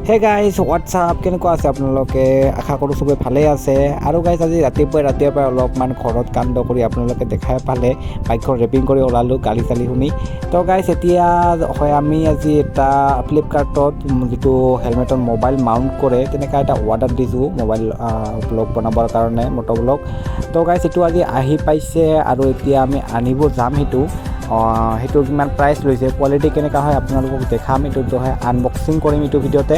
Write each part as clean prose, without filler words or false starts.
hey guys WhatsApp কেনেকুৱা আছে আপোনালোকে আশা কৰোঁ চবেই ভালেই আছে আৰু গাইজ আজি ৰাতিপুৱাই অলপমান ঘৰত কাণ্ড কৰি আপোনালোকে দেখাই পালে বাইকখন ৰেপিং কৰি ওলালোঁ গালি চালি শুনি তো গাইজ এতিয়া হয় আমি আজি এটা ফ্লিপকাৰ্টত যিটো হেলমেটৰ মোবাইল মাউণ্ট কৰে তেনেকুৱা এটা অৰ্ডাৰ দিছোঁ মোবাইল ব্লগ বনাবৰ কাৰণে মটো ব্লগ তো গাইজ এইটো আজি আহি পাইছে আৰু এতিয়া আমি আনিব যাম সেইটো কিমান প্ৰাইচ লৈছে কোৱালিটি কেনেকুৱা হয় আপোনালোকক দেখাম এইটো হয় আনবক্সিং কৰিম এইটো ভিডিঅ'তে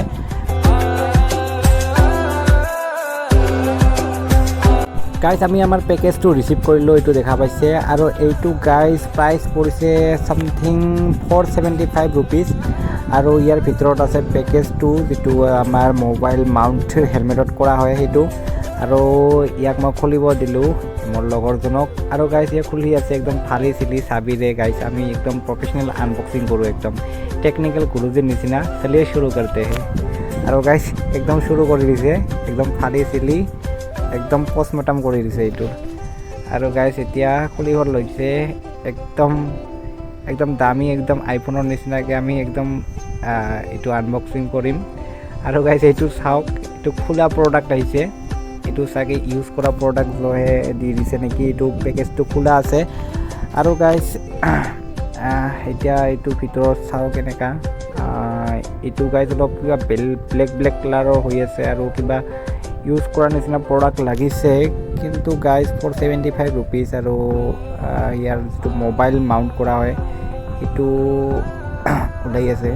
গাইজ আমি আমাৰ পেকেজটো ৰিচিভ কৰিলোঁ এইটো দেখা পাইছে আৰু এইটো গাইজ প্ৰাইচ পৰিছে সামথিং 475 ৰুপিজ আৰু ইয়াৰ ভিতৰত আছে পেকেজটো যিটো আমাৰ মোবাইল মাউণ্ট হেলমেটত কৰা হয় সেইটো আৰু ইয়াক মই খুলিব দিলোঁ মোৰ লগৰজনক আৰু গাইজ ইয়াক খুলি আছে একদম ফালি চিলি চাবিৰে গাইজ আমি একদম প্ৰফেচনেল আনবক্সিং কৰোঁ একদম টেকনিকেল গুৰুজীৰ নিচিনা চলিয়ে শুৰু কৰতে হে আৰু গাইজ একদম শুৰু কৰি দিছে একদম ফালি চিলি একদম পষ্টমৰ্টম কৰি দিছে এইটো আৰু গাইজ এতিয়া খুলিব লৈছে একদম দামী একদম আইফোনৰ নিচিনাকৈ আমি একদম এইটো আনবক্সিং কৰিম আৰু গাইজ এইটো চাওক এইটো খোলা প্ৰডাক্ট আহিছে এইটো চাগে ইউজ কৰা প্ৰডাক্ট লৈহে দি দিছে নেকি এইটো পেকেজটো খোলা আছে আৰু গাইজ এতিয়া এইটো ভিতৰত চাওঁ কেনেকুৱা এইটো গাইজ অলপ কিবা ব্লেক কালাৰৰ হৈ আছে আৰু কিবা ইউজ কৰাৰ নিচিনা প্ৰডাক্ট লাগিছে কিন্তু গাইজ 475 ৰুপিজ আৰু ইয়াৰ যিটো মোবাইল মাউণ্ট কৰা হয় সেইটো ওলাই আছে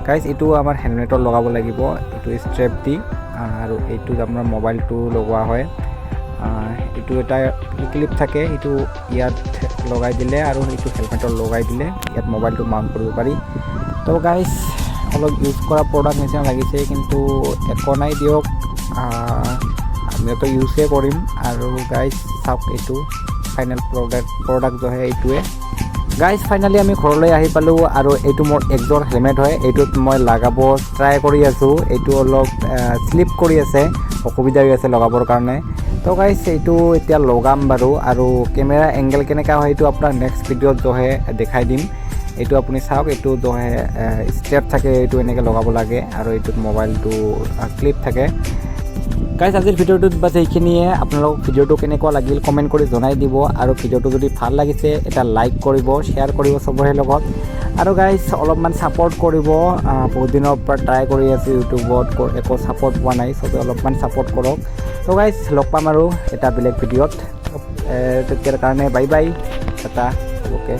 গাইজ এইটো আমাৰ হেলমেটত লগাব লাগিব এইটো ষ্ট্ৰেপ দি আৰু এইটোত আপোনাৰ মোবাইলটো লগোৱা হয় এইটো এটা ক্লিপ থাকে সেইটো ইয়াত লগাই দিলে আৰু এইটো হেলমেটত লগাই দিলে ইয়াত মোবাইলটো মাউণ্ট কৰিব পাৰি তো গাইজ অলপ ইউজ কৰা প্ৰডাক্ট নিচিনা লাগিছে কিন্তু একো নাই দিয়ক আমিতো ইউজে কৰিম আৰু গাইজ চাওক এইটো ফাইনেল প্ৰডাক্ট হয় এইটোৱে গাইজ ফাইনেলি আমি ঘৰলৈ আহি পালোঁ আৰু এইটো মোৰ একযোৰ হেলমেট হয় এইটোত মই লগাব ট্ৰাই কৰি আছোঁ এইটো অলপ শ্লিপ কৰি আছে অসুবিধা হৈ আছে লগাবৰ কাৰণে তো গাইজ এইটো এতিয়া লগাম বাৰু আৰু কেমেৰা এংগেল কেনেকুৱা হয় এইটো আপোনাক নেক্সট ভিডিঅ'ত জহে দেখাই দিম এইটো আপুনি চাওক এইটো জহে ষ্টেপ থাকে এইটো এনেকৈ লগাব লাগে আৰু এইটোত মোবাইলটো ক্লিপ থাকে গাইজ আজিৰ ভিডিঅ'টোত বাছ এইখিনিয়ে আপোনালোকক ভিডিঅ'টো কেনেকুৱা লাগিল কমেণ্ট কৰি জনাই দিব আৰু ভিডিঅ'টো যদি ভাল লাগিছে এটা লাইক কৰিব শ্বেয়াৰ কৰিব চবৰে লগত আৰু গাইজ অলপমান ছাপৰ্ট কৰিব বহুত দিনৰ পৰা ট্ৰাই কৰি আছোঁ ইউটিউবত একো ছাপৰ্ট পোৱা নাই চবে অলপমান ছাপৰ্ট কৰক তো গাইজ লগ পাম আৰু এটা বেলেগ ভিডিঅ'ত তেতিয়াৰ কাৰণে বাই বাই এটা ওকে